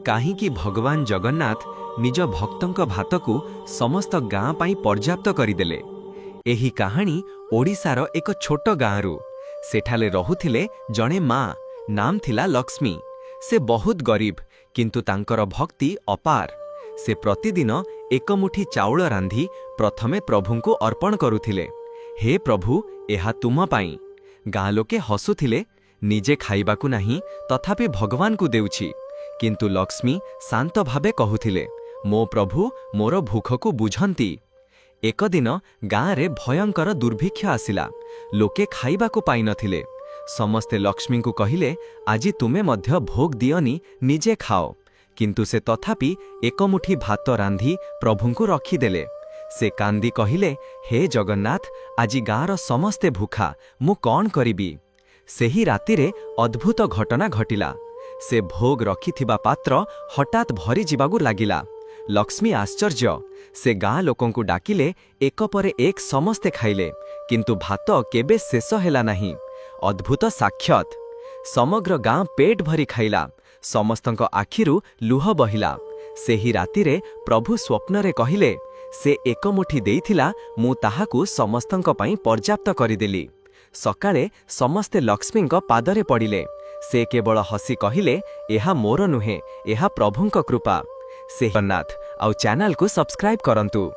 काहींकि भगवान जगन्नाथ निज भक्तंक भातकु समस्त गाँ पाई पर्याप्त करिदेले। एही कहानी ओडिशार एक छोट गाँरु। सेठाले रहुथिले जणे माँ, नाम थिला लक्ष्मी। से बहुत गरीब, किंतु तांकर भक्ति अपार। से प्रतिदिन एक मुठी चाउल रांधी प्रथमे प्रभुंकु अर्पण करुथिले। हे प्रभु, एहा तुम पाई। गाँ लोके हसुथिले, निजे खाइबाकु नाही, तथापि भगवान को देउछि। किंतु लक्ष्मी शांत भावे कहुथिले, मो प्रभु मोर भूखकु बुझंती। एक दिन गाँ रे भयंकर दुर्भिक्ष आसिला। लोके खाइबाकु पाई नथिले। समस्ते लक्ष्मी को कहिले, आजी तुमे मध्य भोग दियनी, निजे खाओ। किंतु से तथापि एक मुठी भात रांधी प्रभुंकु रखिदेले। से कांदी कहिले, हे जगन्नाथ, आजी गाँर समस्ते भूखा, मु कौन करिबी। सेही रातिरे अद्भुत घटना घटिला। से भोग रखिथिबा पात्र हठात भरी जिबागु लागिला। लक्ष्मी आश्चर्य। से गाँ लोकंकु डाकिले, एक परे एक समस्ते खाइले, किंतु भात केबे शेष हेला नाही। अद्भुत साक्षात। समग्र गाँ पेट भरी खाइला। समस्तंक आखिरु लुह बहिला। सेही रातिरे प्रभु स्वप्नरे कहिले, से एक मुठी देइथिला, मु ताहाकु समस्तंक पई पर्याप्त करिदेली। सकाळे समस्ते लक्ष्मींक पादरे पड़िले। से केवल हसी कहिले, एहा मोर नुहे, एहा प्रभुंक कृपा। से जगन्नाथ आउ चैनल को सब्सक्राइब करंतु।